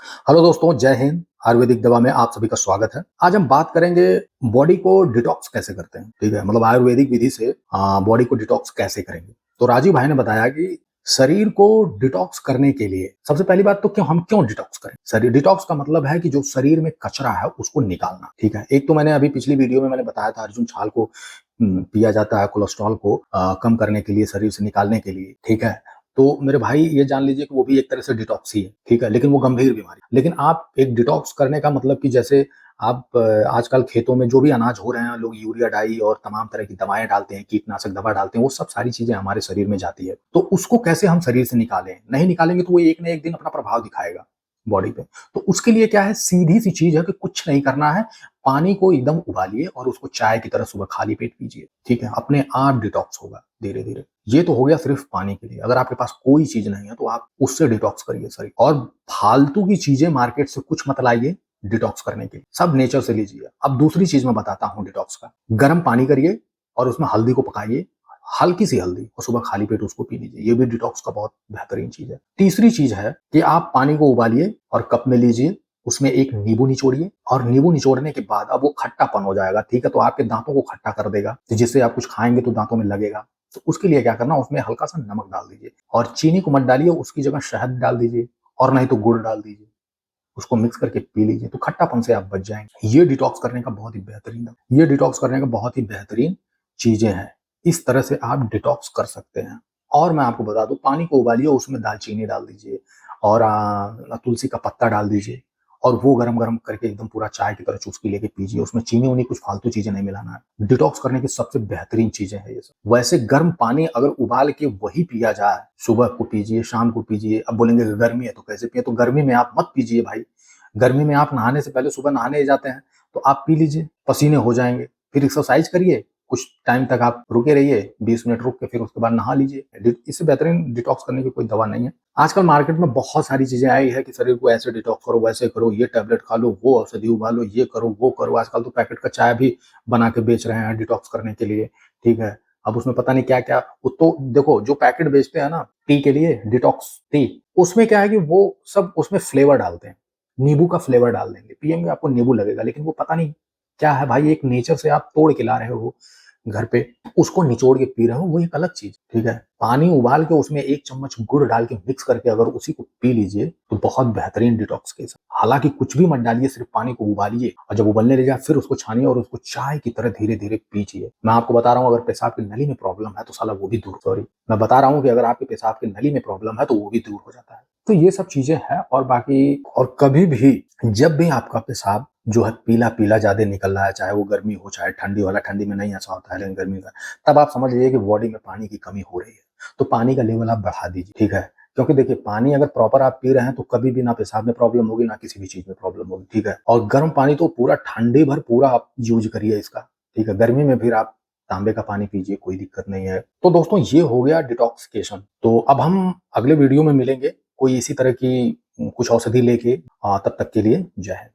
Hello दोस्तों, जय हिंद। आयुर्वेदिक दवा में आप सभी का स्वागत है। आज हम बात करेंगे बॉडी को डिटॉक्स कैसे करते हैं। ठीक है, मतलब आयुर्वेदिक विधि से बॉडी को डिटॉक्स कैसे करेंगे। तो राजीव भाई ने बताया कि शरीर को डिटॉक्स करने के लिए सबसे पहली बात तो हम क्यों डिटॉक्स करें। शरीर डिटॉक्स का मतलब है कि जो शरीर में कचरा है उसको निकालना। ठीक है, एक तो मैंने अभी पिछली वीडियो में मैंने बताया था अर्जुन छाल को पिया जाता है कोलेस्ट्रॉल को कम करने के लिए, शरीर से निकालने के लिए। ठीक है, तो मेरे भाई ये जान लीजिए कि वो भी एक तरह से डिटॉक्स ही है। ठीक है, लेकिन वो गंभीर बीमारी। लेकिन आप एक डिटॉक्स करने का मतलब कि जैसे आप आजकल खेतों में जो भी अनाज हो रहे हैं, लोग यूरिया डाई और तमाम तरह की दवाएं डालते हैं, कीटनाशक दवा डालते हैं, वो सब सारी चीजें हमारे शरीर में जाती है। तो उसको कैसे हम शरीर से निकालें, नहीं निकालेंगे तो वो एक न एक दिन अपना प्रभाव दिखाएगा बॉडी पे। तो उसके लिए क्या है, सीधी सी चीज है कि कुछ नहीं करना है, पानी को एकदम उबालिए और उसको चाय की तरह सुबह खाली पेट पीजिए। ठीक है, अपने आप डिटॉक्स होगा धीरे धीरे। ये तो हो गया सिर्फ पानी के लिए। अगर आपके पास कोई चीज नहीं है तो आप उससे डिटॉक्स करिए शरीर। और फालतू की चीजें मार्केट से कुछ मत लाइए डिटॉक्स करने के लिए, सब नेचर से लीजिए। अब दूसरी चीज मैं बताता हूँ डिटॉक्स का। गर्म पानी करिए और उसमें हल्दी को पकाइए, हल्की सी हल्दी, और सुबह खाली पेट उसको पी लीजिए। ये भी डिटॉक्स का बहुत बेहतरीन चीज है। तीसरी चीज है कि आप पानी को उबालिए और कप में लीजिए, उसमें एक नींबू निचोड़िए, और नींबू निचोड़ने के बाद अब वो खट्टापन हो जाएगा। ठीक है, तो आपके दांतों को खट्टा कर देगा, जिससे आप कुछ खाएंगे तो दांतों में लगेगा। तो उसके लिए क्या करना, उसमें हल्का सा नमक डाल दीजिए, और चीनी को मत डालिए, उसकी जगह शहद डाल दीजिए, और नहीं तो गुड़ डाल दीजिए। उसको मिक्स करके पी लीजिए, तो खट्टापन से आप बच जाएंगे। ये डिटॉक्स करने का बहुत ही बेहतरीन है। ये डिटॉक्स करने का बहुत ही बेहतरीन चीजें हैं। इस तरह से आप डिटॉक्स कर सकते हैं। और मैं आपको बता दूं, पानी को उबालिए, उसमें दालचीनी डाल दीजिए और तुलसी का पत्ता डाल दीजिए, और वो गरम गरम करके एकदम पूरा चाय की तरह चुस्की लेके पीजिए। उसमें चीनी उनी कुछ फालतू चीजें नहीं मिलाना है। डिटॉक्स करने की सबसे बेहतरीन चीजें हैं ये सब। वैसे गर्म पानी अगर उबाल के वही पिया जाए, सुबह को पीजिए, शाम को पीजिए। अब बोलेंगे कि गर्मी है तो कैसे पिए, तो गर्मी में आप मत पीजिए भाई। गर्मी में आप नहाने से पहले, सुबह नहाने जाते हैं तो आप पी लीजिए, पसीने हो जाएंगे। फिर एक्सरसाइज करिए, कुछ टाइम तक आप रुके रहिए, 20 मिनट रुक के फिर उसके बाद नहा लीजिए। इससे बेहतरीन डिटॉक्स करने की कोई दवा नहीं है। आजकल मार्केट में बहुत सारी चीजें आई है कि शरीर को ऐसे डिटॉक्स करो, वैसे करो, ये टैबलेट खा लो, वो औषधि उबालो, ये करो, वो करो। आजकल तो पैकेट का चाय भी बना के बेच रहे हैं डिटॉक्स करने के लिए। ठीक है, अब उसमें पता नहीं क्या क्या। तो देखो, जो पैकेट बेचते हैं ना टी के लिए, डिटॉक्स टी, उसमें क्या है कि वो सब उसमें फ्लेवर डालते हैं। नींबू का फ्लेवर डाल देंगे, पिएंगे आपको नींबू लगेगा, लेकिन वो पता नहीं क्या है भाई। एक नेचर से आप तोड़ के ला रहे हो घर पे, उसको निचोड़ के पी रहे हो, वो एक अलग चीज। ठीक है, पानी उबाल के उसमें 1 चम्मच गुड़ डाल के मिक्स करके अगर उसी को पी लीजिए तो बहुत बेहतरीन डिटॉक्स केस है। हालांकि कुछ भी मत डालिए, सिर्फ पानी को उबालिए, और जब उबलने लगे फिर उसको छानिए और उसको चाय की तरह धीरे धीरे पीजिए। मैं आपको बता रहा हूँ, अगर पेशाब की नली में प्रॉब्लम है तो साला वो भी दूर, सॉरी, मैं बता रहा हूँ कि अगर आपके पेशाब की नली में प्रॉब्लम है तो वो भी दूर हो जाता है। तो ये सब चीजें हैं। और बाकी, और कभी भी जब भी आपका पेशाब जो है पीला पीला ज्यादा निकल रहा है, चाहे वो गर्मी हो चाहे ठंडी वाला, ठंडी में नहीं ऐसा होता है लेकिन गर्मी का, तब आप समझ लीजिए कि बॉडी में पानी की कमी हो रही है। तो पानी का लेवल आप बढ़ा दीजिए। ठीक है, क्योंकि देखिए, पानी अगर प्रॉपर आप पी रहे हैं तो कभी भी ना पेशाब में प्रॉब्लम होगी, ना किसी भी चीज में प्रॉब्लम होगी। ठीक है, और गर्म पानी तो पूरा ठंडे भर पूरा आप यूज करिए इसका। ठीक है, गर्मी में फिर आप तांबे का पानी पीजिए, कोई दिक्कत नहीं है। तो दोस्तों, ये हो गया डिटॉक्सिकेशन। तो अब हम अगले वीडियो में मिलेंगे कोई इसी तरह की कुछ औषधि लेके। तब तक के लिए जय हिंद।